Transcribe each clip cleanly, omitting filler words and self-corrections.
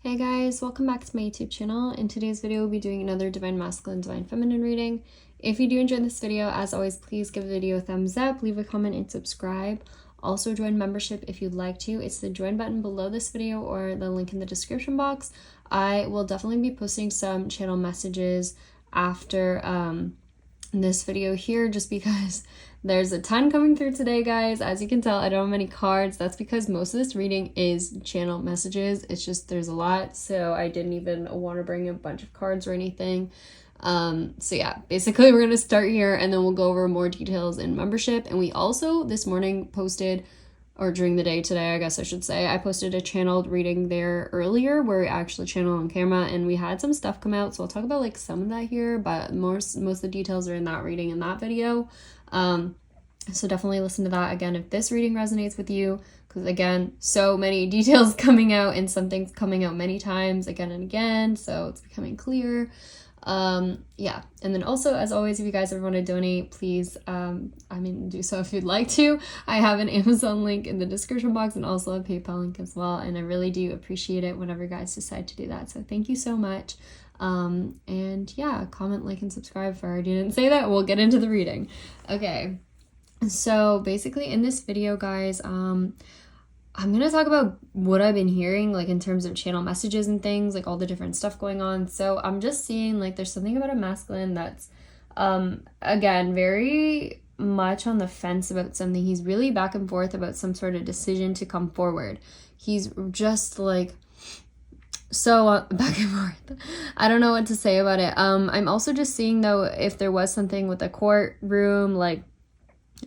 Hey guys, welcome back to my YouTube channel. In today's video, we'll be doing another Divine Masculine, Divine Feminine reading. If you do enjoy this video, as always, please give the video a thumbs up, leave a comment, and subscribe. Also join membership if you'd like to. It's the join button below this video or the link in the description box. I will definitely be posting some channel messages after this video here just because there's a ton coming through today, guys. As you can tell, I don't have many cards. That's because most of this reading is channel messages. It's just there's a lot, so I didn't even want to bring a bunch of cards or anything. So yeah, basically we're gonna start here and then we'll go over more details in membership. And we also this morning posted, or during the day today, I guess I should say, I posted a channeled reading there earlier where we actually channel on camera and we had some stuff come out. So I'll talk about like some of that here, but most of the details are in that reading in that video. So definitely listen to that again if this reading resonates with you, because again, so many details coming out and some things coming out many times again and again, so it's becoming clear. Yeah, and then also, as always, if you guys ever want to donate, please do so if you'd like to. I have an Amazon link in the description box and also a PayPal link as well, and I really do appreciate it whenever you guys decide to do that, so thank you so much. And yeah, comment, like, and subscribe if I already didn't say that. We'll get into the reading. Okay, so basically in this video, guys, I'm gonna talk about what I've been hearing, like in terms of channel messages and things, like all the different stuff going on. So I'm just seeing like there's something about a masculine that's again very much on the fence about something. He's really back and forth about some sort of decision to come forward. He's just like so back and forth. I don't know what to say about it. I'm also just seeing though if there was something with the courtroom, like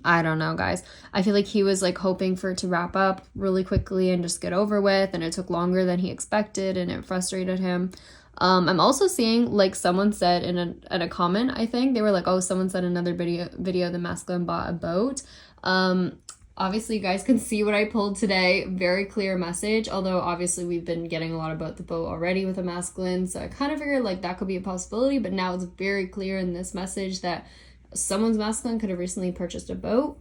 I don't know, guys. I feel like he was like hoping for it to wrap up really quickly and just get over with, and it took longer than he expected and it frustrated him. I'm also seeing like someone said in a comment, I think they were like, oh, someone said another video the masculine bought a boat. Obviously you guys can see what I pulled today. Very clear message, although obviously we've been getting a lot about the boat already with a masculine, so I kind of figured like that could be a possibility, but now it's very clear in this message that someone's masculine could have recently purchased a boat.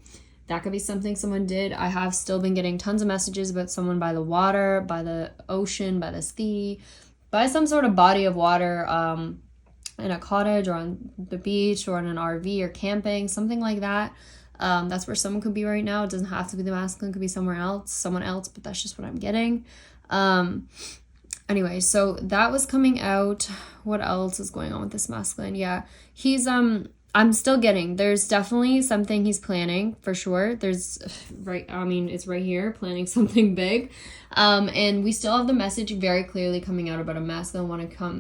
That could be something someone did. I have still been getting tons of messages about someone by the water, by the ocean, by the sea, by some sort of body of water, in a cottage or on the beach or in an RV or camping, something like that. That's where someone could be right now. It doesn't have to be the masculine, it could be someone else, but that's just what I'm getting. Anyway, so that was coming out. What else is going on with this masculine? Yeah, he's I'm still getting, there's definitely something he's planning for sure. It's right here, planning something big. And we still have the message very clearly coming out about a masculine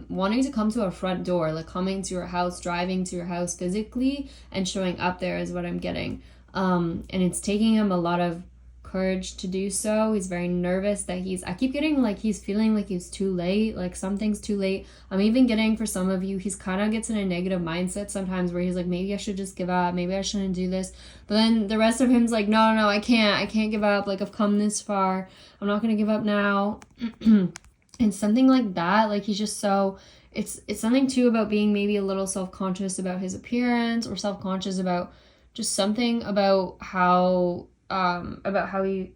wanting to come to a front door, like coming to your house, driving to your house physically and showing up there is what I'm getting. And it's taking him a lot of courage to do so. He's very nervous that I keep getting like he's feeling like he's too late, like something's too late. I'm even getting, for some of you, he's kind of gets in a negative mindset sometimes where he's like, maybe I should just give up, maybe I shouldn't do this, but then the rest of him's like, no, I can't give up, like I've come this far, I'm not gonna give up now. And something like that, like he's just so it's something too about being maybe a little self-conscious about his appearance, or self-conscious about just something about how he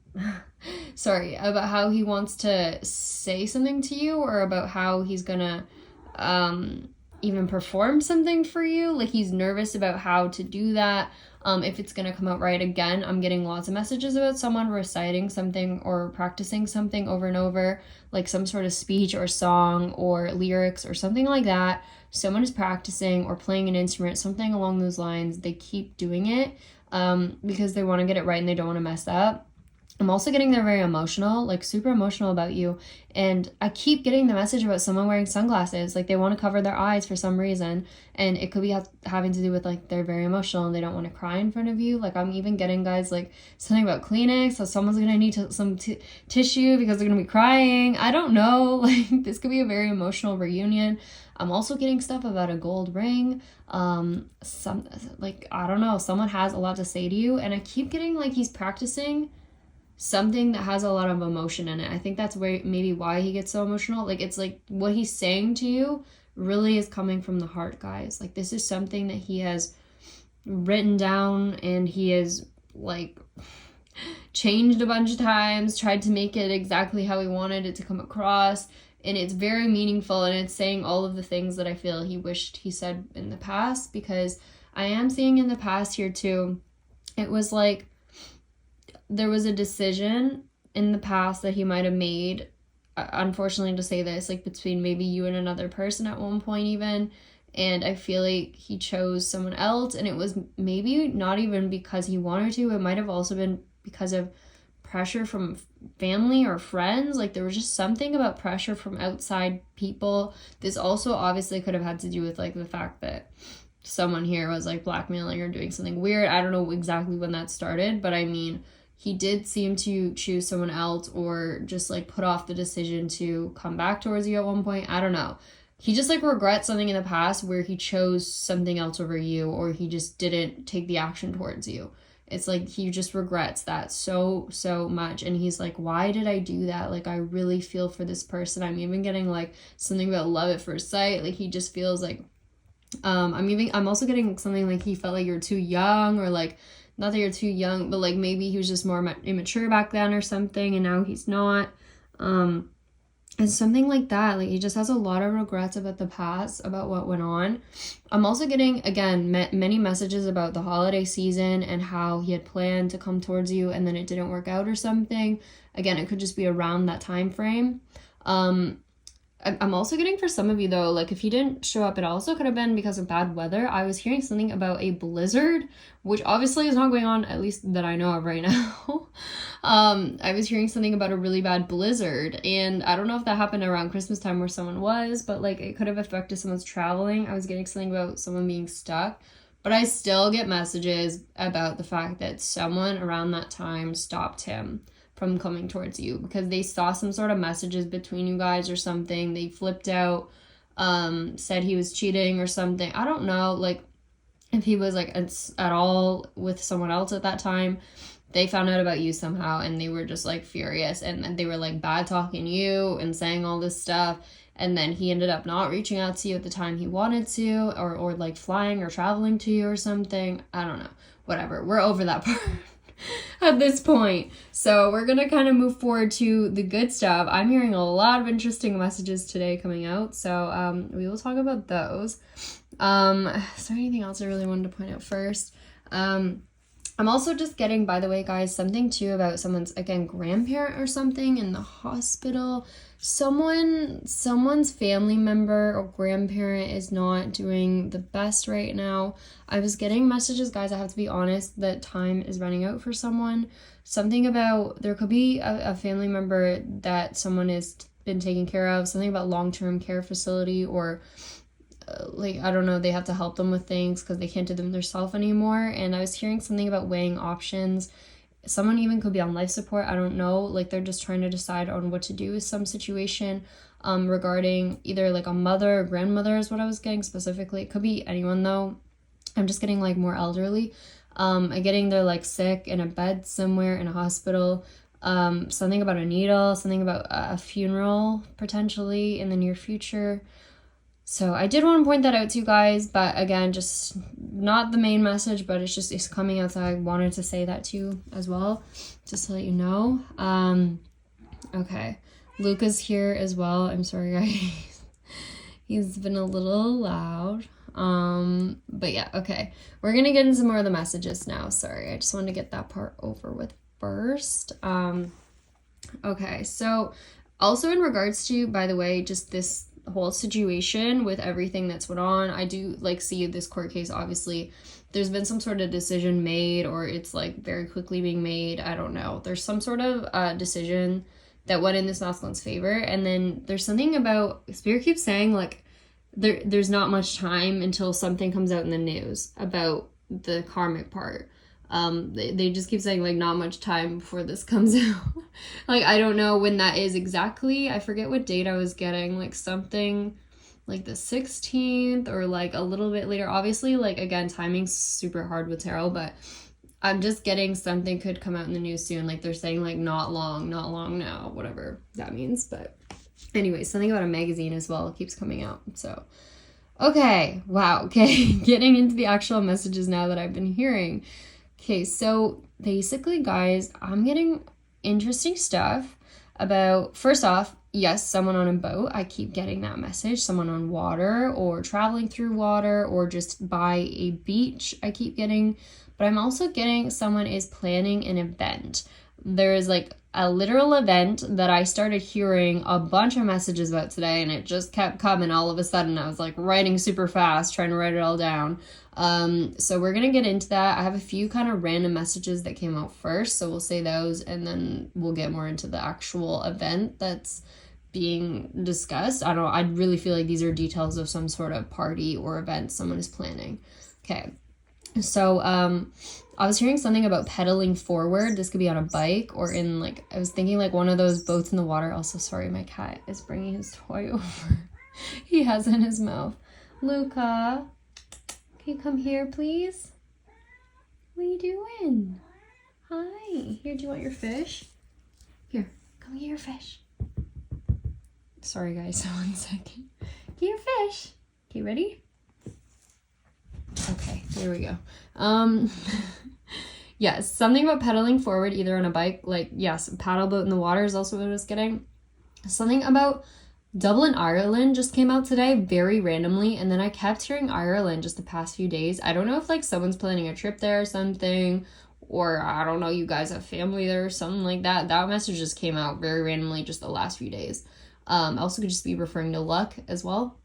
about how he wants to say something to you, or about how he's gonna even perform something for you. Like he's nervous about how to do that, if it's gonna come out right. Again, I'm getting lots of messages about someone reciting something or practicing something over and over, like some sort of speech or song or lyrics or something like that. Someone is practicing or playing an instrument, something along those lines. They keep doing it because they want to get it right and they don't want to mess up. I'm also getting they're very emotional, like super emotional about you. And I keep getting the message about someone wearing sunglasses, like they want to cover their eyes for some reason. And it could be having to do with like they're very emotional and they don't want to cry in front of you. Like I'm even getting, guys, like something about Kleenex, so someone's going to need some tissue because they're going to be crying. I don't know, like this could be a very emotional reunion. I'm also getting stuff about a gold ring. Some, like, I don't know, someone has a lot to say to you. And I keep getting like he's practicing something that has a lot of emotion in it. I think that's where maybe why he gets so emotional. Like it's like what he's saying to you really is coming from the heart, guys. Like this is something that he has written down and he is like changed a bunch of times, tried to make it exactly how he wanted it to come across. And it's very meaningful, and it's saying all of the things that I feel he wished he said in the past, because I am seeing in the past here too, it was like there was a decision in the past that he might have made, unfortunately to say this, like between maybe you and another person at one point even, and I feel like he chose someone else, and it was maybe not even because he wanted to, it might have also been because of pressure from family or friends. Like there was just something about pressure from outside people. This also obviously could have had to do with like the fact that someone here was like blackmailing or doing something weird. I don't know exactly when that started, but I mean, he did seem to choose someone else or just like put off the decision to come back towards you at one point. I don't know. He just like regrets something in the past where he chose something else over you, or he just didn't take the action towards you. It's like he just regrets that so much, and he's like, why did I do that? Like I really feel for this person. I'm even getting like something about love at first sight. Like he just feels like I'm also getting something like he felt like you're too young, or like not that you're too young, but like maybe he was just more immature back then or something, and now he's not. And something like that. Like he just has a lot of regrets about the past, about what went on. I'm also getting, again, many messages about the holiday season and how he had planned to come towards you and then it didn't work out or something. Again, it could just be around that time frame. I'm also getting for some of you though, like if he didn't show up, it also could have been because of bad weather. I was hearing something about a blizzard, which obviously is not going on, at least that I know of right now. I was hearing something about a really bad blizzard, and I don't know if that happened around Christmas time where someone was, but like it could have affected someone's traveling. I was getting something about someone being stuck, but I still get messages about the fact that someone around that time stopped him from coming towards you because they saw some sort of messages between you guys or something. They flipped out, said he was cheating or something. I don't know, like if he was like at all with someone else at that time. They found out about you somehow and they were just like furious, and they were like bad talking you and saying all this stuff, and then he ended up not reaching out to you at the time he wanted to, or like flying or traveling to you or something. I don't know, whatever, we're over that part at this point. So we're gonna kind of move forward to the good stuff. I'm hearing a lot of interesting messages today coming out, so we will talk about those. Is there anything else I really wanted to point out first? I'm also just getting, by the way, guys, something too about someone's, again, grandparent or something in the hospital. Someone's family member or grandparent is not doing the best right now. I was getting messages, guys, I have to be honest, that time is running out for someone. Something about, there could be a family member that someone has been taking care of, something about long-term care facility, or like, I don't know, they have to help them with things because they can't do them themselves anymore. And I was hearing something about weighing options. Someone even could be on life support. I don't know. Like they're just trying to decide on what to do with some situation regarding either like a mother or grandmother is what I was getting specifically. It could be anyone though. I'm just getting like more elderly. I'm getting they're like sick in a bed somewhere in a hospital. Something about a needle, something about a funeral potentially in the near future. So I did want to point that out to you guys, but again, just not the main message, but it's coming out, so I wanted to say that to you as well, just to let you know. Okay, Luca's here as well. I'm sorry, guys. He's been a little loud. But yeah, okay. We're gonna get into more of the messages now. Sorry, I just wanted to get that part over with first. Okay, so also in regards to, by the way, just this whole situation with everything that's went on, I do like see this court case, obviously there's been some sort of decision made, or it's like very quickly being made. I don't know, there's some sort of decision that went in this masculine's favor, and then there's something about Spirit keeps saying like there's not much time until something comes out in the news about the karmic part. They just keep saying like not much time before this comes out. Like I don't know when that is exactly. I forget what date I was getting, like something like the 16th or like a little bit later. Obviously, like again, timing's super hard with tarot, but I'm just getting something could come out in the news soon. Like they're saying like not long now, whatever that means. But anyway, something about a magazine as well keeps coming out. So okay, wow, okay. Getting into the actual messages now that I've been hearing. Okay, so basically, guys, I'm getting interesting stuff about, first off, yes, someone on a boat. I keep getting that message. Someone on water or traveling through water or just by a beach, I keep getting. But I'm also getting someone is planning an event. There is like a literal event that I started hearing a bunch of messages about today, and it just kept coming all of a sudden. I was like writing super fast, trying to write it all down. So we're gonna get into that. I have a few kind of random messages that came out first, so we'll say those and then we'll get more into the actual event that's being discussed. I really feel like these are details of some sort of party or event someone is planning. Okay. So I was hearing something about pedaling forward. This could be on a bike or in like, I was thinking like one of those boats in the water. Also, sorry, my cat is bringing his toy over. He has it in his mouth. Luca, can you come here, please? What are you doing? Hi. Here, do you want your fish? Here, come get your fish. Sorry, guys. 1 second. Get your fish. Okay, ready? Okay, there we go. Yes, something about pedaling forward, either on a bike, like, yes, paddle boat in the water is also what I was getting. Something about Dublin, Ireland just came out today, very randomly, and then I kept hearing Ireland just the past few days. I don't know if, like, someone's planning a trip there or something, or, I don't know, you guys have family there or something like that. That message just came out very randomly just the last few days. Also could just be referring to luck as well.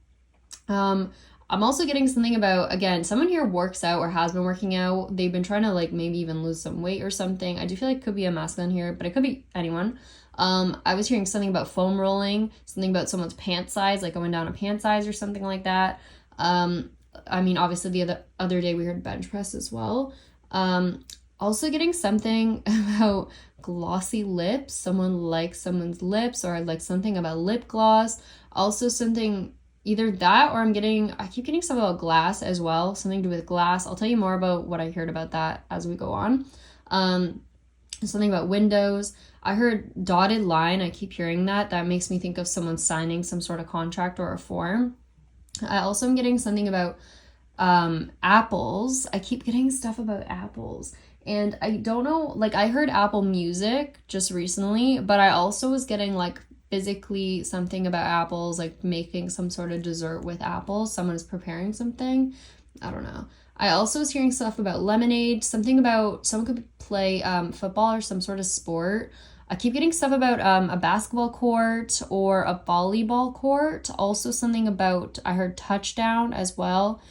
I'm also getting something about, again, someone here works out or has been working out. They've been trying to like maybe even lose some weight or something. I do feel like it could be a masculine here, but it could be anyone. I was hearing something about foam rolling, something about someone's pant size, like going down a pant size or something like that. I mean, obviously the other day we heard bench press as well. Also getting something about glossy lips. Someone likes someone's lips, or like something about lip gloss. Also something, either that or I keep getting stuff about glass as well, something to do with glass. I'll tell you more about what I heard about that as we go on. Something about windows. I heard dotted line. I keep hearing that. That makes me think of someone signing some sort of contract or a form. I also am getting something about apples. I keep getting stuff about apples. And I don't know, like I heard Apple Music just recently, but I also was getting like physically something about apples, like making some sort of dessert with apples. Someone is preparing something. I don't know. I also was hearing stuff about lemonade, something about someone could play football or some sort of sport. I keep getting stuff about a basketball court or a volleyball court. Also something about, I heard touchdown as well.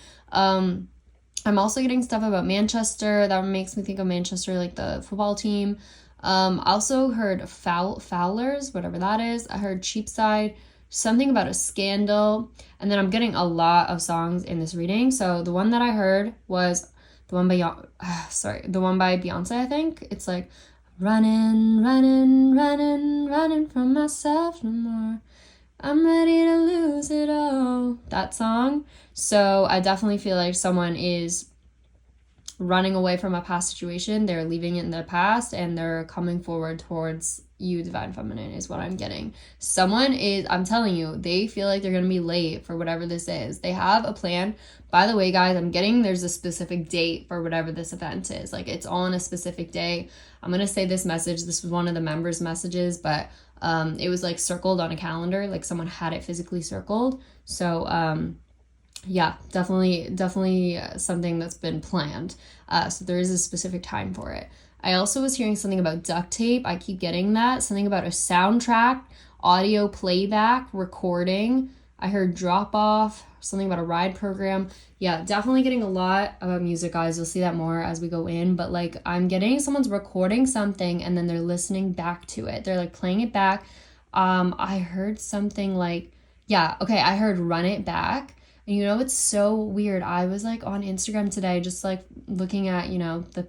I'm also getting stuff about Manchester. That makes me think of Manchester, like the football team. I also heard Fowlers, whatever that is. I heard Cheapside, something about a scandal. And then I'm getting a lot of songs in this reading. So the one that I heard was the one by Beyonce, I think. It's like, running, running, running, running from myself no more. I'm ready to lose it all. That song. So I definitely feel like someone is running away from a past situation. They're leaving it in the past and they're coming forward towards you, Divine Feminine, is what I'm getting. Someone is, I'm telling you, they feel like they're going to be late for whatever this is. They have a plan. By the way, guys, I'm getting there's a specific date for whatever this event is. Like it's on a specific day. I'm going to say this message. This was one of the members' messages, but it was like circled on a calendar. Like someone had it physically circled. So, yeah, definitely something that's been planned. So there is a specific time for it. I also was hearing something about duct tape. I keep getting that. Something about a soundtrack, audio playback, recording. I heard drop off, something about a ride program. Yeah, definitely getting a lot about music, guys. You'll see that more as we go in. But like I'm getting someone's recording something and then they're listening back to it. They're like playing it back. I heard something like, yeah, okay, I heard run it back. And you know, it's so weird. I was like on Instagram today, just like looking at, you know, the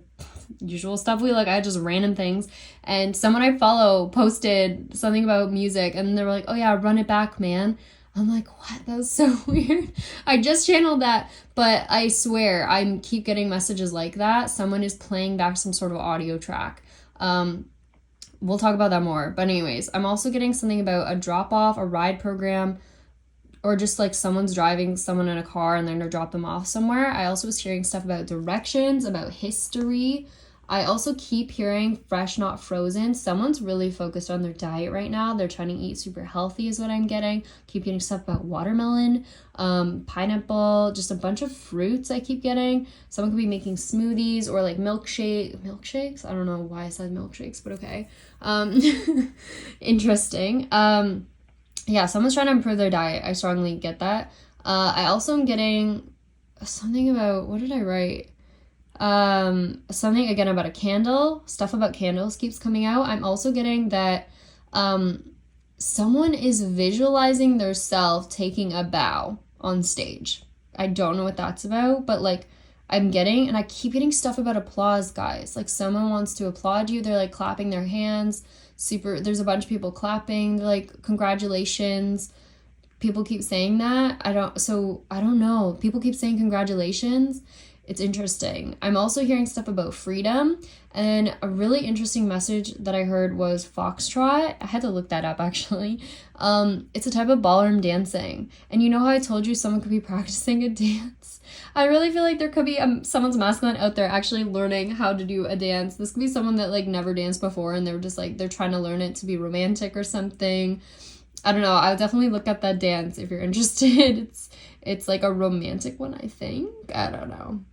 usual stuff we look at, just random things. And someone I follow posted something about music and they were like, oh yeah, run it back, man. I'm like, what? That was so weird. I just channeled that, but I swear I keep getting messages like that. Someone is playing back some sort of audio track. We'll talk about that more. But anyways, I'm also getting something about a drop off, a ride program, or just like someone's driving someone in a car and they're gonna drop them off somewhere. I also was hearing stuff about directions, about history. I also keep hearing fresh, not frozen. Someone's really focused on their diet right now. They're trying to eat super healthy is what I'm getting. Keep getting stuff about watermelon, pineapple, just a bunch of fruits I keep getting. Someone could be making smoothies or like milkshakes. I don't know why I said milkshakes, but okay. Interesting. Yeah, someone's trying to improve their diet. I strongly get that. I also am getting something about, what did I write? Something again about a candle. Stuff about candles keeps coming out. I'm also getting that someone is visualizing their self taking a bow on stage. I don't know what that's about, but like I'm getting, and I keep getting stuff about applause, guys. Like someone wants to applaud you. They're like clapping their hands. There's a bunch of people clapping. They're like, congratulations. People keep saying that. I don't know. People keep saying congratulations. It's interesting. I'm also hearing stuff about freedom, and a really interesting message that I heard was foxtrot. I had to look that up actually. It's a type of ballroom dancing. And you know how I told you someone could be practicing a dance? I really feel like there could be someone's masculine out there actually learning how to do a dance. This could be someone that like never danced before and they were just like, they're trying to learn it to be romantic or something. I don't know. I would definitely look at that dance if you're interested. It's like a romantic one, I think. I don't know.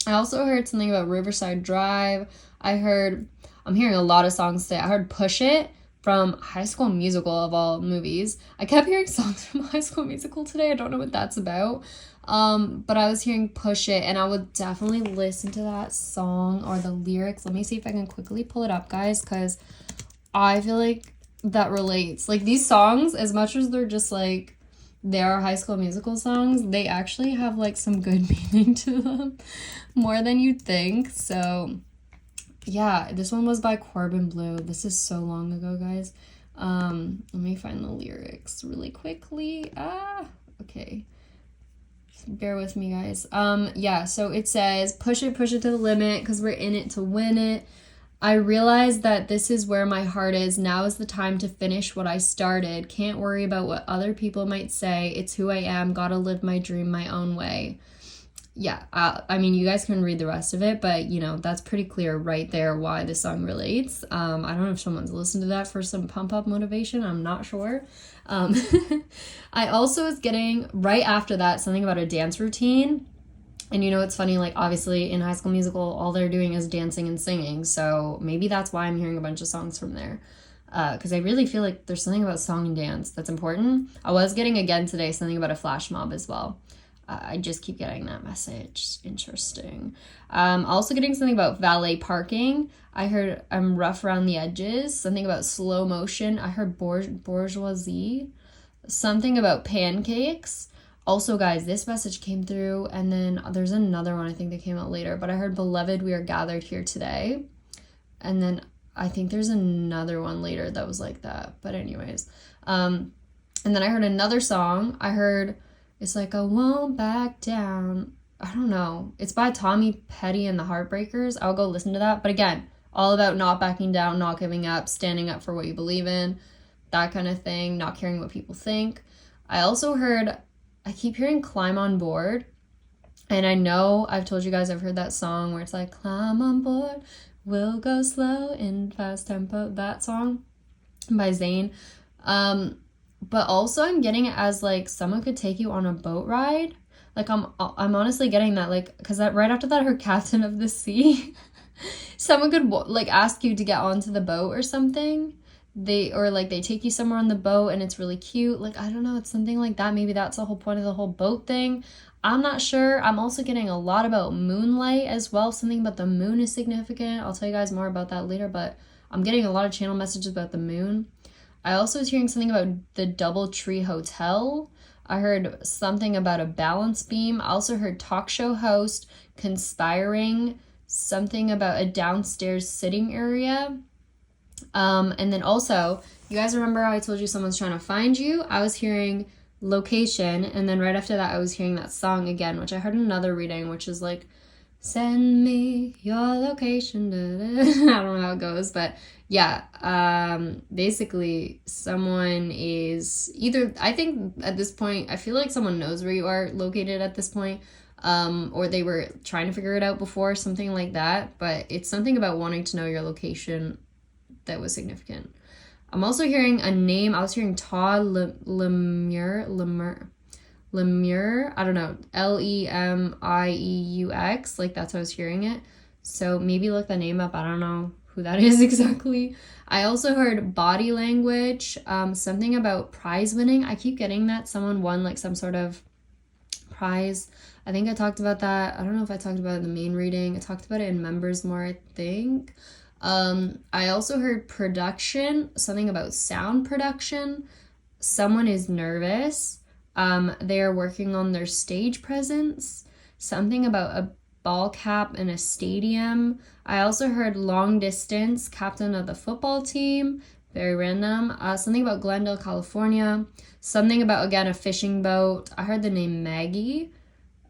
I also heard something about Riverside Drive. I'm hearing a lot of songs today. I heard Push It from High School Musical of all movies. I kept hearing songs from High School Musical today. I don't know what that's about. But I was hearing Push It, and I would definitely listen to that song or the lyrics. Let me see if I can quickly pull it up, guys, because I feel like that relates. Like these songs, as much as they're just like, they are High School Musical songs, they actually have like some good meaning to them, more than you'd think. So yeah, this one was by Corbin Bleu. This is so long ago, guys. Let me find the lyrics really quickly. Okay, bear with me, guys. Yeah, so it says, push it to the limit, because we're in it to win it. I realize that this is where my heart is. Now is the time to finish what I started. Can't worry about what other people might say. It's who I am. Gotta live my dream my own way. Yeah, I mean, you guys can read the rest of it, but, you know, that's pretty clear right there why this song relates. I don't know if someone's listened to that for some pump-up motivation. I'm not sure. I also was getting, right after that, something about a dance routine. And you know, it's funny, like, obviously, in High School Musical, all they're doing is dancing and singing. So maybe that's why I'm hearing a bunch of songs from there. Because I really feel like there's something about song and dance that's important. I was getting, again, today, something about a flash mob as well. I just keep getting that message. Interesting. Also getting something about valet parking. I heard I'm rough around the edges. Something about slow motion. I heard bourgeoisie. Something about pancakes. Also, guys, this message came through, and then there's another one I think that came out later, but I heard, beloved, we are gathered here today. And then I think there's another one later that was like that. But anyways, and then I heard another song. I heard, it's like, I won't back down. I don't know. It's by Tommy Petty and the Heartbreakers. I'll go listen to that. But again, all about not backing down, not giving up, standing up for what you believe in, that kind of thing, not caring what people think. I also heard, I keep hearing Climb on Board. And I know I've told you guys I've heard that song where it's like, climb on board, we'll go slow in fast tempo. That song by Zayn. But also I'm getting it as like someone could take you on a boat ride. Like I'm honestly getting that, like, because that right after that I heard Captain of the Sea. Someone could like ask you to get onto the boat or something. They take you somewhere on the boat and it's really cute. Like, I don't know, it's something like that. Maybe that's the whole point of the whole boat thing. I'm not sure. I'm also getting a lot about moonlight as well. Something about the moon is significant. I'll tell you guys more about that later, but I'm getting a lot of channel messages about the moon. I also was hearing something about the DoubleTree Hotel. I heard something about a balance beam. I also heard talk show host, conspiring, something about a downstairs sitting area. And then also, you guys remember how I told you someone's trying to find you? I was hearing location, and then right after that I was hearing that song again, which I heard in another reading, which is like, send me your location. I don't know how it goes, but yeah, basically someone is either, I think at this point, I feel like someone knows where you are located at this point. or they were trying to figure it out before, something like that. But it's something about wanting to know your location that was significant. I'm also hearing a name. I was hearing Todd Lemire. I don't know, Lemieux, like that's how I was hearing it. So maybe look the name up. I don't know who that is exactly. I also heard body language, something about prize winning. I keep getting that someone won like some sort of prize. I think I talked about that. I don't know if I talked about it in the main reading. I talked about it in members more, I think. I also heard production, something about sound production. Someone is nervous. They are working on their stage presence. Something about a ball cap in a stadium. I also heard long distance, captain of the football team. Very random. Something about Glendale, California. Something about, again, a fishing boat. I heard the name Maggie.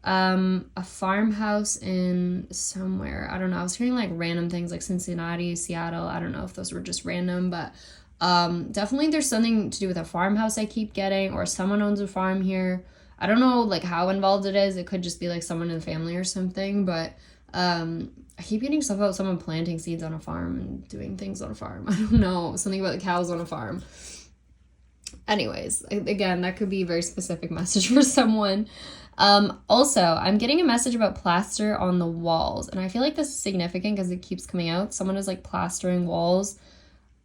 A farmhouse in somewhere. I don't know. I was hearing like random things like Cincinnati, Seattle. I don't know if those were just random, but definitely there's something to do with a farmhouse I keep getting, or someone owns a farm here. I don't know like how involved it is. It could just be like someone in the family or something, but I keep getting stuff about someone planting seeds on a farm and doing things on a farm. I don't know. Something about the cows on a farm. Anyways, again, that could be a very specific message for someone. Also, I'm getting a message about plaster on the walls, and I feel like this is significant because it keeps coming out. Someone is like plastering walls.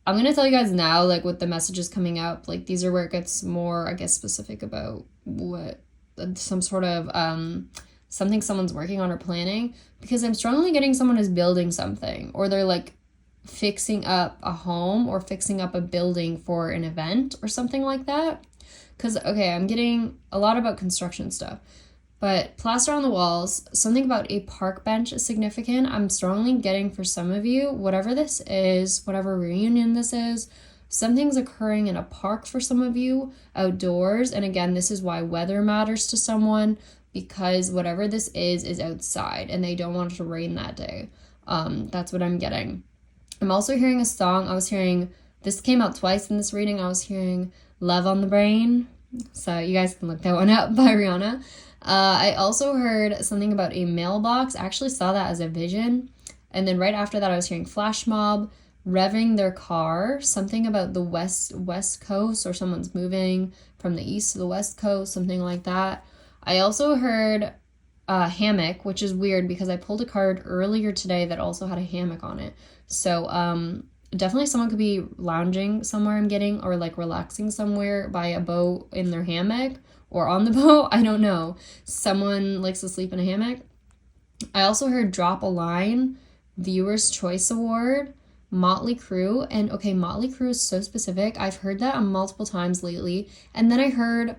I'm going to tell you guys now, like, what the message is coming out. Like, these are where it gets more, I guess, specific about what some sort of something someone's working on or planning, because I'm strongly getting someone is building something, or they're like fixing up a home or fixing up a building for an event or something like that. Because, okay, I'm getting a lot about construction stuff, but plaster on the walls, something about a park bench is significant. I'm strongly getting for some of you, whatever this is, whatever reunion this is, something's occurring in a park for some of you, outdoors. And again, this is why weather matters to someone, because whatever this is outside and they don't want it to rain that day. That's what I'm getting. I'm also hearing a song. I was hearing, this came out twice in this reading. I was hearing Love on the Brain. So you guys can look that one up by Rihanna. I also heard something about a mailbox. I actually saw that as a vision. And then right after that, I was hearing flash mob, revving their car, something about the west coast, or someone's moving from the east to the west coast, something like that. I also heard hammock, which is weird because I pulled a card earlier today that also had a hammock on it. So definitely someone could be lounging somewhere, I'm getting, or like relaxing somewhere by a boat in their hammock or on the boat. I don't know. Someone likes to sleep in a hammock. I also heard drop a line, Viewer's Choice Award, Motley Crue. And okay, Motley Crue is so specific. I've heard that multiple times lately. And then I heard,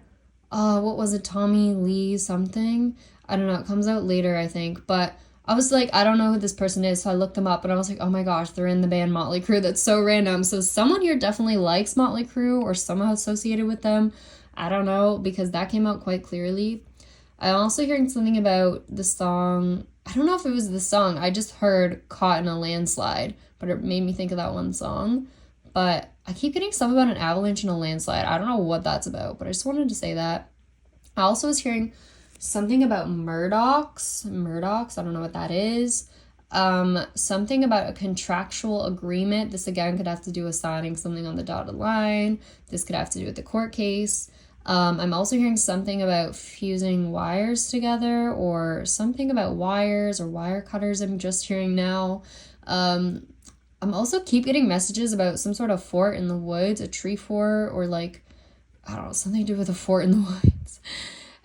what was it? Tommy Lee something. I don't know. It comes out later, I think. But I was like, I don't know who this person is. So I looked them up and I was like, oh my gosh, they're in the band Motley Crue. That's so random. So someone here definitely likes Motley Crue or somehow associated with them. I don't know, because that came out quite clearly. I'm also hearing something about the song. I don't know if it was the song. I just heard Caught in a Landslide, but it made me think of that one song. But I keep getting stuff about an avalanche and a landslide. I don't know what that's about, but I just wanted to say that. I also was hearing something about Murdochs, I don't know what that is. Something about a contractual agreement. This again could have to do with signing something on the dotted line. This could have to do with the court case. I'm also hearing something about fusing wires together, or something about wires or wire cutters I'm just hearing now. I'm also keep getting messages about some sort of fort in the woods, a tree fort, or like, I don't know, something to do with a fort in the woods.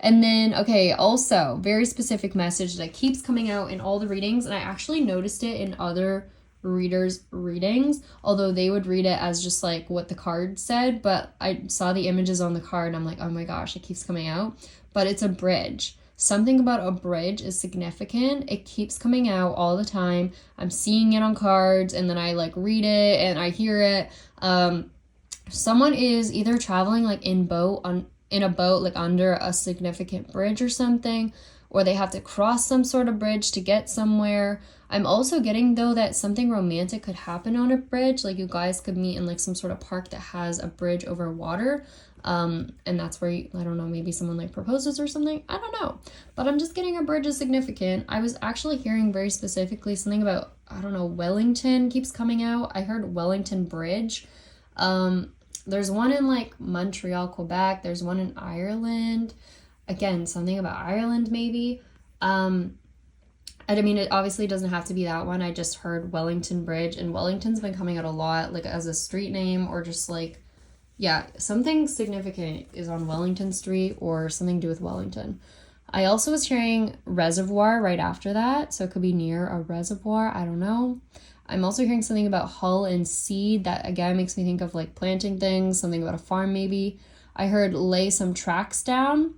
And then, okay, also, very specific message that keeps coming out in all the readings, and I actually noticed it in other readers' readings, although they would read it as just like what the card said, but I saw the images on the card, and I'm like, oh my gosh, it keeps coming out. But it's a bridge. Something about a bridge is significant. It keeps coming out all the time. I'm seeing it on cards, and then I like read it, and I hear it. Someone is either traveling like in a boat like under a significant bridge or something, or they have to cross some sort of bridge to get somewhere. I'm also getting though that something romantic could happen on a bridge, like you guys could meet in like some sort of park that has a bridge over water. And that's where, I don't know, maybe someone like proposes or something. I don't know. But I'm just getting a bridge is significant. I was actually hearing very specifically something about, I don't know, Wellington keeps coming out. I heard Wellington Bridge. There's one in like Montreal, Quebec. There's one in Ireland. Again, something about Ireland maybe. And I mean, it obviously doesn't have to be that one. I just heard Wellington Bridge, and Wellington's been coming out a lot, like as a street name or just like, yeah, something significant is on Wellington Street or something to do with Wellington. I also was hearing reservoir right after that, so it could be near a reservoir. I don't know. I'm also hearing something about hull and seed. That again makes me think of like planting things, something about a farm maybe. I heard lay some tracks down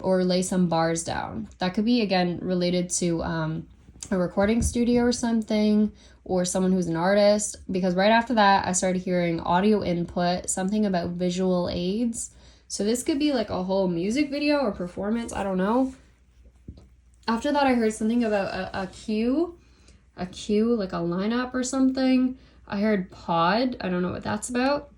or lay some bars down. That could be again related to a recording studio or something, or someone who's an artist, because right after that I started hearing audio input, something about visual aids. So this could be like a whole music video or performance, I don't know. After that I heard something about a cue, like a lineup or something. I heard pod, I don't know what that's about.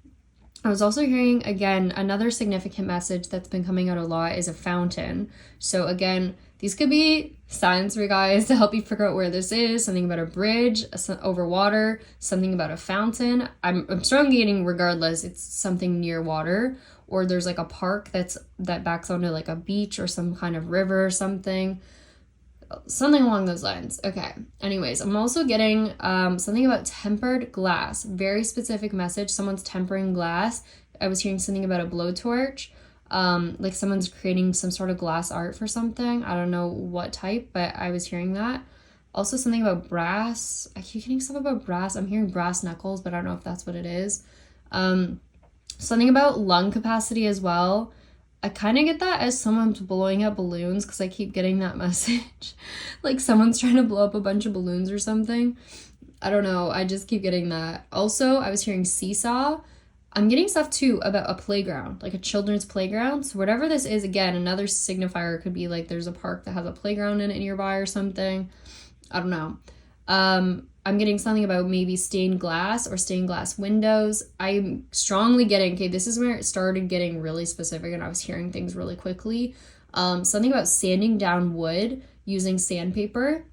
I was also hearing, again, another significant message that's been coming out a lot is a fountain. So again, these could be signs for you guys to help you figure out where this is. Something about a bridge over water, something about a fountain. I'm strongly getting regardless, it's something near water, or there's like a park that backs onto like a beach or some kind of river or something along those lines. Okay, anyways, I'm also getting something about tempered glass, very specific message. Someone's tempering glass. I was hearing something about a blowtorch, like someone's creating some sort of glass art for something. I don't know what type, but I was hearing that. Also something about brass. I keep getting stuff about brass. I'm hearing brass knuckles, but I don't know if that's what it is. Something about lung capacity as well. I kind of get that as someone's blowing up balloons, because I keep getting that message. Like someone's trying to blow up a bunch of balloons or something. I don't know. I just keep getting that. Also, I was hearing seesaw. I'm getting stuff too about a playground, like a children's playground. So whatever this is, again, another signifier could be like there's a park that has a playground in it nearby or something. I don't know. I'm getting something about maybe stained glass or stained glass windows. I'm strongly getting, okay, this is where it started getting really specific and I was hearing things really quickly. Something about sanding down wood using sandpaper.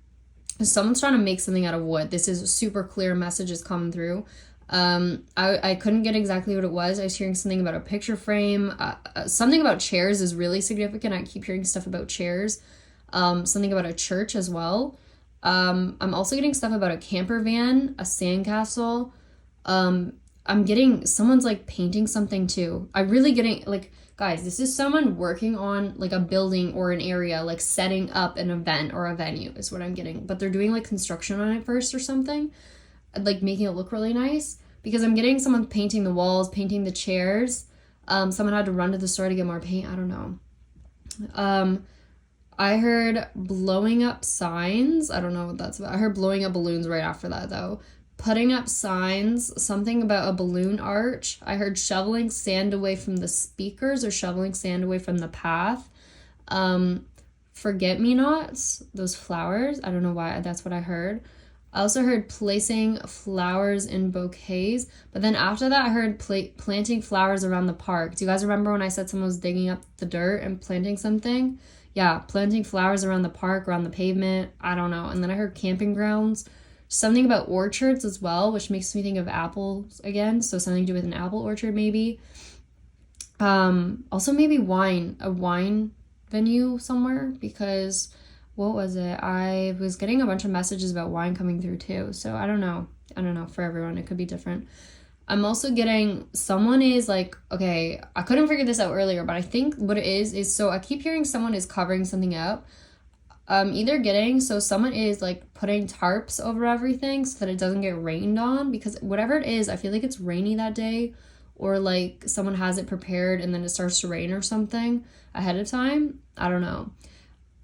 Someone's trying to make something out of wood. This is a super clear message is coming through. I couldn't get exactly what it was. I was hearing something about a picture frame. Something about chairs is really significant. I keep hearing stuff about chairs. Something about a church as well. I'm also getting stuff about a camper van, a sandcastle. I'm getting someone's like painting something too. I'm really getting like, guys, this is someone working on like a building or an area, like setting up an event or a venue is what I'm getting. But they're doing like construction on it first or something, like making it look really nice, because I'm getting someone painting the walls, painting the chairs. Someone had to run to the store to get more paint. I don't know. I heard blowing up signs. I don't know what that's about. I heard blowing up balloons right after that, though. Putting up signs, something about a balloon arch. I heard shoveling sand away from the speakers or shoveling sand away from the path. Forget-me-nots, those flowers. I don't know why, that's what I heard. I also heard placing flowers in bouquets. But then after that, I heard planting flowers around the park. Do you guys remember when I said someone was digging up the dirt and planting something? Yeah, planting flowers around the park, around the pavement. I don't know. And then I heard camping grounds. Something about orchards as well, which makes me think of apples again. So something to do with an apple orchard maybe. Also maybe wine. A wine venue somewhere, because what was it? I was getting a bunch of messages about wine coming through too. So I don't know. For everyone. It could be different. I'm also getting someone is like, okay, I couldn't figure this out earlier, but I think what it is so I keep hearing someone is covering something up. So someone is like putting tarps over everything so that it doesn't get rained on, because whatever it is, I feel like it's rainy that day, or like someone has it prepared and then it starts to rain or something ahead of time. I don't know.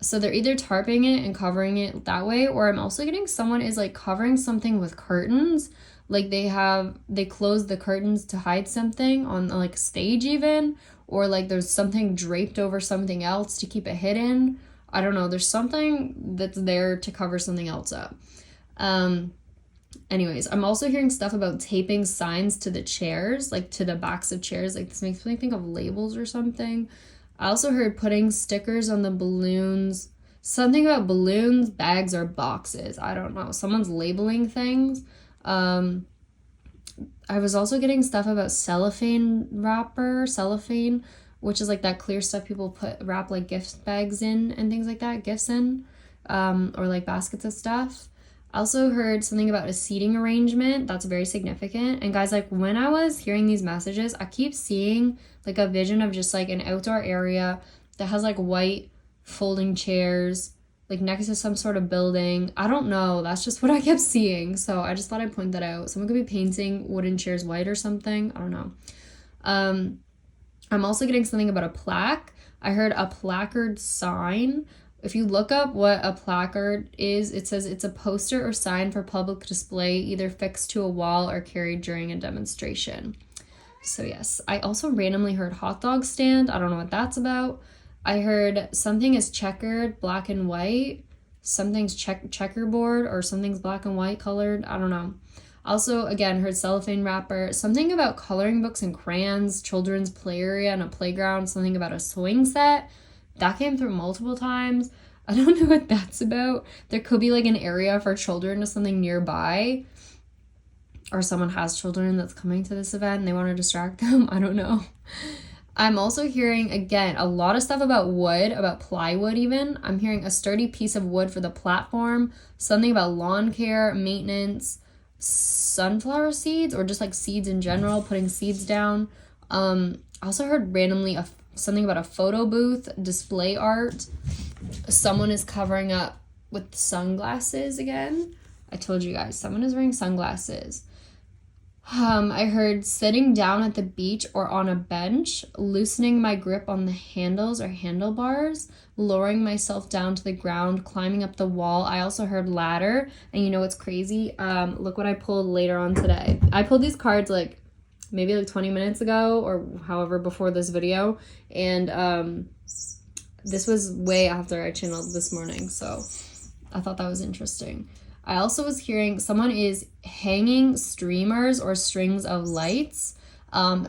So they're either tarping it and covering it that way, or I'm also getting someone is like covering something with curtains. Like they close the curtains to hide something on like stage even, or like there's something draped over something else to keep it hidden. I don't know. There's something that's there to cover something else up. Anyways, I'm also hearing stuff about taping signs to the chairs, like to the backs of chairs. Like this makes me think of labels or something. I also heard putting stickers on the balloons. Something about balloons, bags, or boxes. I don't know. Someone's labeling things. I was also getting stuff about cellophane, which is like that clear stuff people wrap like gift bags in and things like that, gifts in, or like baskets of stuff. I also heard something about a seating arrangement. That's very significant. And guys, like when I was hearing these messages, I keep seeing like a vision of just like an outdoor area that has like white folding chairs, like next to some sort of building. I don't know. That's just what I kept seeing. So I just thought I'd point that out. Someone could be painting wooden chairs white or something. I don't know. I'm also getting something about a plaque. I heard a placard sign. If you look up what a placard is, it says it's a poster or sign for public display, either fixed to a wall or carried during a demonstration. So yes, I also randomly heard hot dog stand. I don't know what that's about. I heard something is checkered, black and white. Something's checkerboard or something's black and white colored. I don't know. Also, again, heard cellophane wrapper. Something about coloring books and crayons, children's play area and a playground. Something about a swing set. That came through multiple times. I don't know what that's about. There could be like an area for children or something nearby. Or someone has children that's coming to this event and they want to distract them. I don't know. I'm also hearing, again, a lot of stuff about wood, about plywood even. I'm hearing a sturdy piece of wood for the platform. Something about lawn care, maintenance, sunflower seeds, or just like seeds in general, putting seeds down. I also heard randomly something about a photo booth, display art. Someone is covering up with sunglasses again. I told you guys, someone is wearing sunglasses. I heard sitting down at the beach or on a bench, loosening my grip on the handles or handlebars, lowering myself down to the ground, climbing up the wall. I also heard ladder, and you know what's crazy? Look what I pulled later on today. I pulled these cards like maybe like 20 minutes ago or however before this video, and this was way after I channeled this morning, so I thought that was interesting. I also was hearing someone is hanging streamers or strings of lights,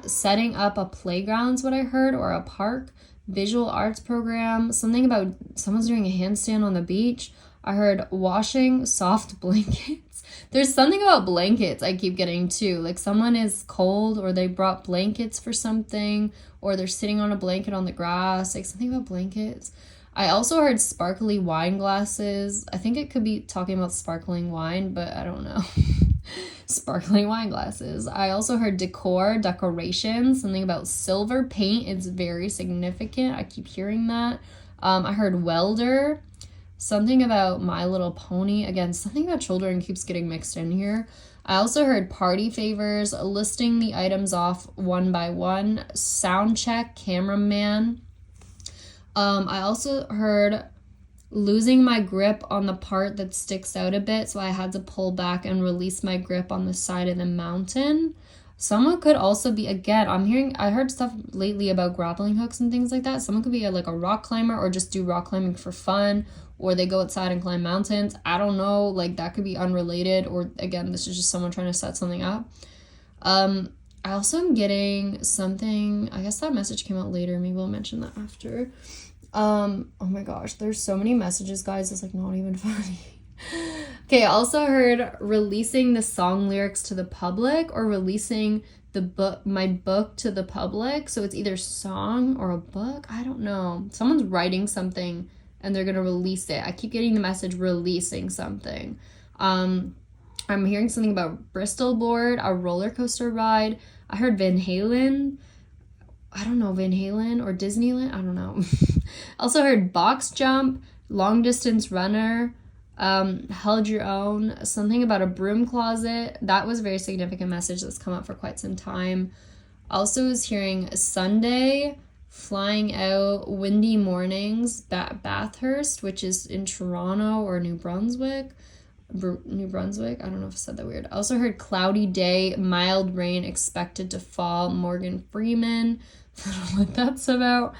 setting up a playground is what I heard, or a park, visual arts program, something about someone's doing a handstand on the beach. I heard washing soft blankets. There's something about blankets I keep getting too. Like someone is cold or they brought blankets for something, or they're sitting on a blanket on the grass, like something about blankets. I also heard sparkly wine glasses. I think it could be talking about sparkling wine, but I don't know. Sparkling wine glasses. I also heard decoration, something about silver paint. It's very significant. I keep hearing that. I heard welder, something about My Little Pony. Again, something about children keeps getting mixed in here. I also heard party favors, listing the items off one by one, sound check, cameraman. I also heard losing my grip on the part that sticks out a bit, so I had to pull back and release my grip on the side of the mountain. Someone could also be, again, I heard stuff lately about grappling hooks and things like that. Someone could be like a rock climber or just do rock climbing for fun, or they go outside and climb mountains. I don't know, like that could be unrelated, or again, this is just someone trying to set something up. I also am getting something, I guess that message came out later, maybe we'll mention that after. Oh my gosh, there's so many messages, guys, it's like not even funny. Okay, I also heard releasing the song lyrics to the public, or releasing my book to the public. So it's either song or a book, I don't know. Someone's writing something and they're gonna release it. I keep getting the message releasing something. I'm hearing something about Bristol board, a roller coaster ride. I heard Van Halen. I don't know, Van Halen or Disneyland. I don't know. Also heard box jump, long distance runner, held your own, something about a broom closet. That was a very significant message that's come up for quite some time. Also was hearing Sunday, flying out, windy mornings, Bathurst, which is in Toronto or New Brunswick. I don't know if I said that weird. I also heard cloudy day, mild rain expected to fall, Morgan Freeman. I don't know what that's about.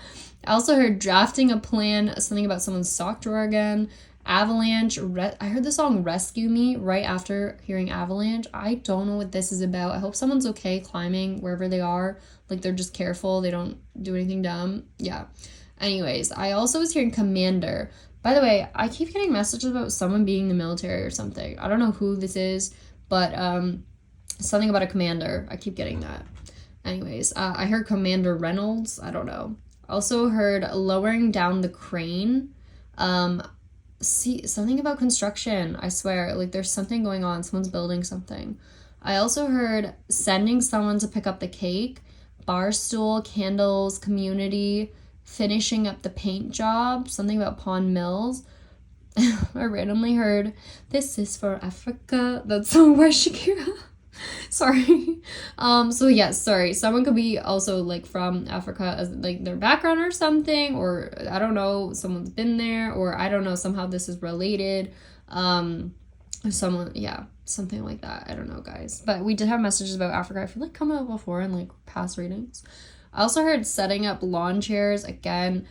I also heard drafting a plan, something about someone's sock drawer again. Avalanche. I heard the song Rescue Me right after hearing Avalanche. I don't know what this is about. I hope someone's okay climbing wherever they are. Like, they're just careful. They don't do anything dumb. Yeah. Anyways, I also was hearing Commander. By the way, I keep getting messages about someone being in the military or something. I don't know who this is, but something about a commander. I keep getting that. Anyways, I heard Commander Reynolds. I don't know. Also heard lowering down the crane. See, something about construction. I swear, like, there's something going on. Someone's building something. I also heard sending someone to pick up the cake. Bar stool, candles, community, finishing up the paint job. Something about Pond Mills. I randomly heard, "This is for Africa." That song by Shakira. Sorry. So yes, sorry. Someone could be also like from Africa as like their background or something, or I don't know, someone's been there, or I don't know, somehow this is related. Someone, yeah, something like that. I don't know, guys. But we did have messages about Africa. I feel like come out before in like past readings. I also heard setting up lawn chairs again,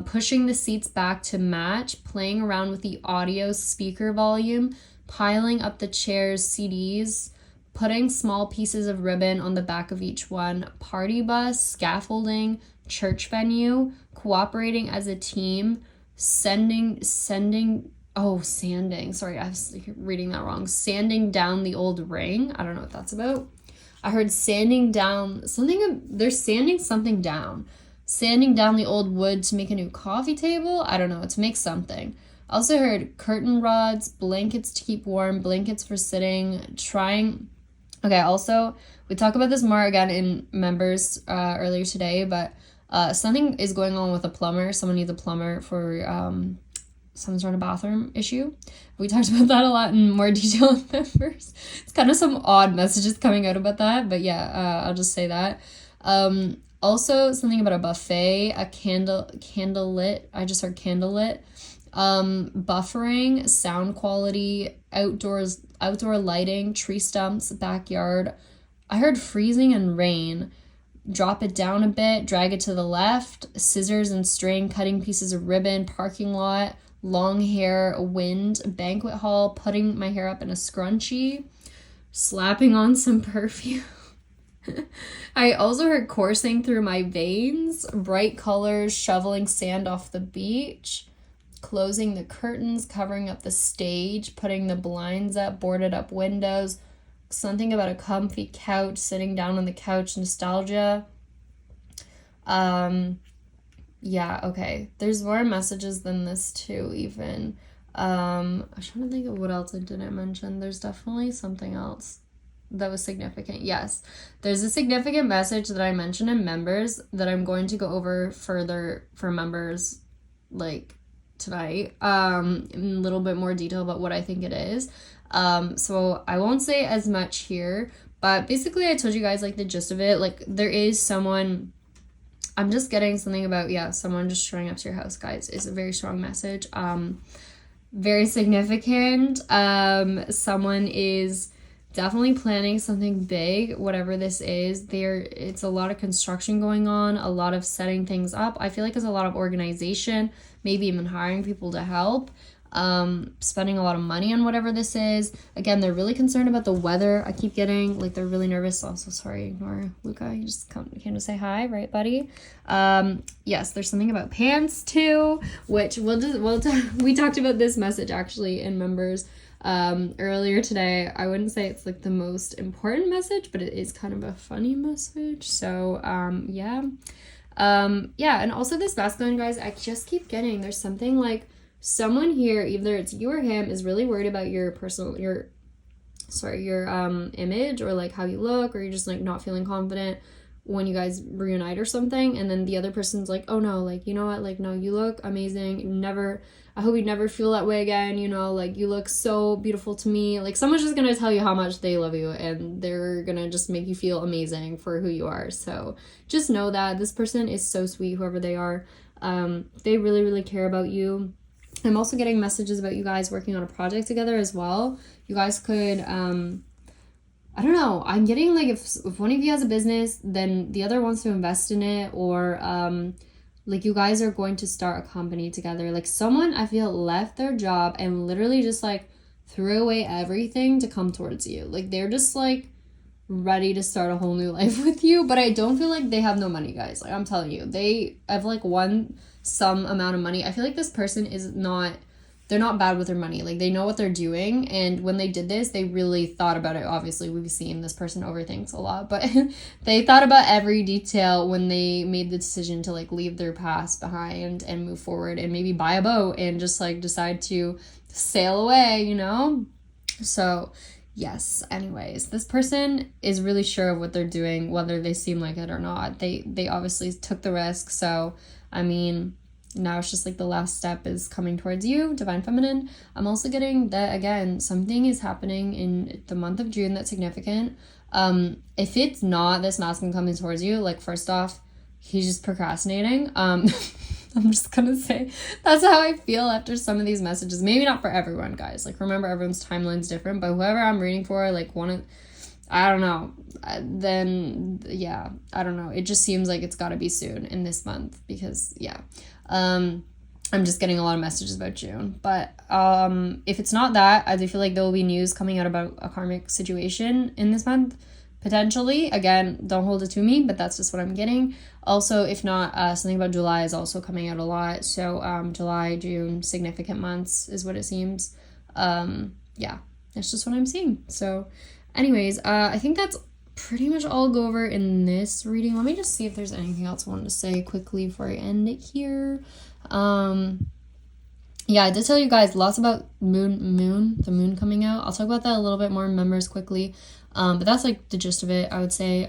pushing the seats back to match, playing around with the audio speaker volume, piling up the chairs' CDs, putting small pieces of ribbon on the back of each one, party bus, scaffolding, church venue, cooperating as a team, sanding, sorry, I was reading that wrong, sanding down the old ring. I don't know what that's about. I heard sanding down something, they're sanding something down. Sanding down the old wood to make a new coffee table? I don't know, to make something. I also heard curtain rods, blankets to keep warm, blankets for sitting, trying... Okay, also, we talk about this more again in members earlier today, but something is going on with a plumber. Someone needs a plumber for some sort of bathroom issue. We talked about that a lot in more detail in members. It's kind of some odd messages coming out about that, but yeah, I'll just say that. Also, something about a buffet, a candlelit. I just heard candlelit. Buffering, sound quality, outdoor lighting, tree stumps, backyard. I heard freezing and rain. Drop it down a bit, drag it to the left, scissors and string, cutting pieces of ribbon, parking lot, long hair, wind, banquet hall, putting my hair up in a scrunchie, slapping on some perfume. I also heard coursing through my veins, bright colors, shoveling sand off the beach, closing the curtains, covering up the stage, putting the blinds up, boarded up windows, something about a comfy couch, sitting down on the couch, nostalgia. Yeah, okay. There's more messages than this too, even. I'm trying to think of what else I didn't mention. There's definitely something else that was significant. Yes, there's a significant message that I mentioned in members that I'm going to go over further for members, like, tonight, in a little bit more detail about what I think it is. So I won't say as much here, but basically I told you guys like the gist of it. Like, there is someone, I'm just getting something about, yeah, someone just showing up to your house, guys. It's a very strong message. Very significant. Someone is definitely planning something big, whatever this is. It's a lot of construction going on, a lot of setting things up. I feel like there's a lot of organization, maybe even hiring people to help, spending a lot of money on whatever this is. Again, they're really concerned about the weather. I keep getting, like, they're really nervous. Also, sorry, ignore Luca. You just came to say hi, right, buddy? Yes, there's something about pants too, which we talked about this message actually in members earlier today. I wouldn't say it's like the most important message, but it is kind of a funny message. So yeah, and also this masculine, guys, I just keep getting, there's something like someone here, either it's you or him, is really worried about your image, or like how you look, or you're just like not feeling confident when you guys reunite or something, and then the other person's like, oh no, like, you know what, like, no, you look amazing, I hope you never feel that way again, you know, like, you look so beautiful to me. Like, someone's just gonna tell you how much they love you, and they're gonna just make you feel amazing for who you are. So just know that this person is so sweet, whoever they are. They really, really care about you. I'm also getting messages about you guys working on a project together as well. You guys could, I don't know, I'm getting like if one of you has a business, then the other wants to invest in it, or like you guys are going to start a company together. Like someone, I feel, left their job and literally just like threw away everything to come towards you. Like they're just like ready to start a whole new life with you. But I don't feel like they have no money, guys. Like I'm telling you, they have like won some amount of money. I feel like this person is not, they're not bad with their money. Like they know what they're doing, and when they did this, they really thought about it. Obviously, we've seen this person overthinks a lot, but they thought about every detail when they made the decision to like leave their past behind and move forward and maybe buy a boat and just like decide to sail away, you know? So yes, anyways, this person is really sure of what they're doing, whether they seem like it or not. They obviously took the risk. So I mean, now it's just like the last step is coming towards you, Divine Feminine. I'm also getting that, again, something is happening in the month of June that's significant. If it's not this masculine coming towards you, like first off, he's just procrastinating. I'm just gonna say that's how I feel after some of these messages. Maybe not for everyone, guys. Like remember, everyone's timeline's different, but whoever I'm reading for, like I don't know, then yeah, I don't know. It just seems like it's gotta be soon in this month because yeah. I'm just getting a lot of messages about June, but if it's not that, I do feel like there will be news coming out about a karmic situation in this month, potentially. Again, don't hold it to me, but that's just what I'm getting. Also, if not, something about July is also coming out a lot. So July, June, significant months is what it seems. Yeah, that's just what I'm seeing. So anyways, I think that's pretty much all I'll go over in this reading. Let me just see if there's anything else I wanted to say quickly before I end it here. Yeah, I did tell you guys lots about the moon coming out. I'll talk about that a little bit more in members quickly. But that's like the gist of it, I would say.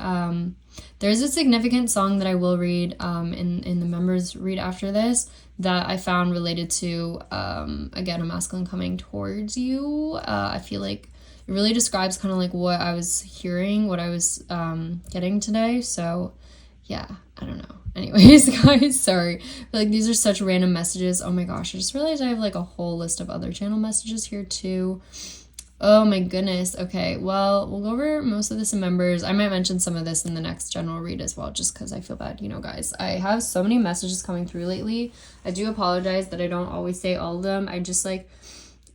There's a significant song that I will read in the members read after this that I found related to, again, a masculine coming towards you. I feel like it really describes kind of like what I was hearing, what I was getting today. So yeah, I don't know. Anyways, guys, sorry. But, like, these are such random messages. Oh my gosh, I just realized I have like a whole list of other channel messages here too. Oh my goodness. Okay, well, we'll go over most of this in members. I might mention some of this in the next general read as well, just because I feel bad, you know, guys. I have so many messages coming through lately. I do apologize that I don't always say all of them. I just like,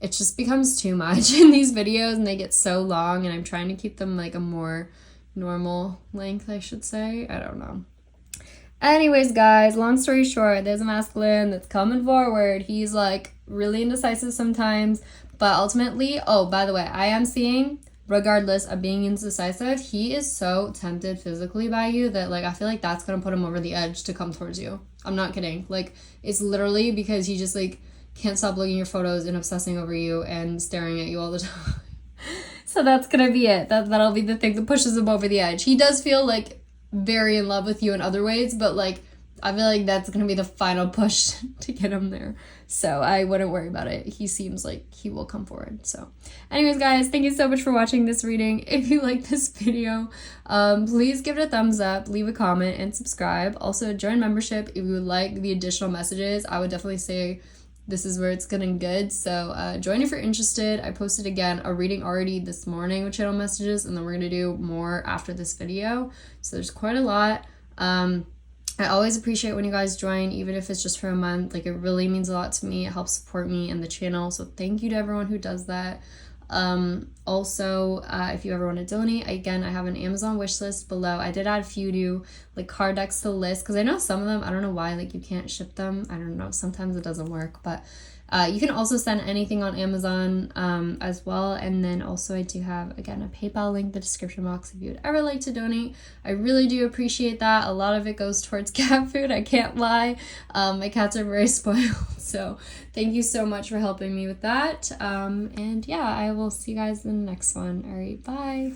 it just becomes too much in these videos and they get so long, and I'm trying to keep them like a more normal length, I should say. I don't know. Anyways, guys, long story short, there's a masculine that's coming forward. He's like really indecisive sometimes, but ultimately, oh, by the way, I am seeing, regardless of being indecisive, he is so tempted physically by you that like I feel like that's gonna put him over the edge to come towards you. I'm not kidding. Like it's literally because he just like can't stop looking at your photos and obsessing over you and staring at you all the time. So that's gonna be it. That'll be the thing that pushes him over the edge. He does feel like very in love with you in other ways, but like I feel like that's gonna be the final push to get him there. So I wouldn't worry about it. He seems like he will come forward. So anyways, guys, thank you so much for watching this reading. If you like this video, please give it a thumbs up, leave a comment, and subscribe. Also join membership if you would like the additional messages. I would definitely say this is where it's getting good. So join if you're interested. I posted again a reading already this morning with channel messages, and then we're gonna do more after this video. So there's quite a lot. I always appreciate when you guys join, even if it's just for a month. Like it really means a lot to me. It helps support me and the channel. So thank you to everyone who does that. Also, if you ever want to donate, again, I have an Amazon wish list below. I did add a few new like card decks to the list because I know some of them, I don't know why, like you can't ship them. I don't know, sometimes it doesn't work, but you can also send anything on Amazon as well. And then also I do have, again, a PayPal link in the description box if you would ever like to donate. I really do appreciate that. A lot of it goes towards cat food, I can't lie. My cats are very spoiled, so thank you so much for helping me with that. And yeah, I will see you guys in the next one. All right, bye.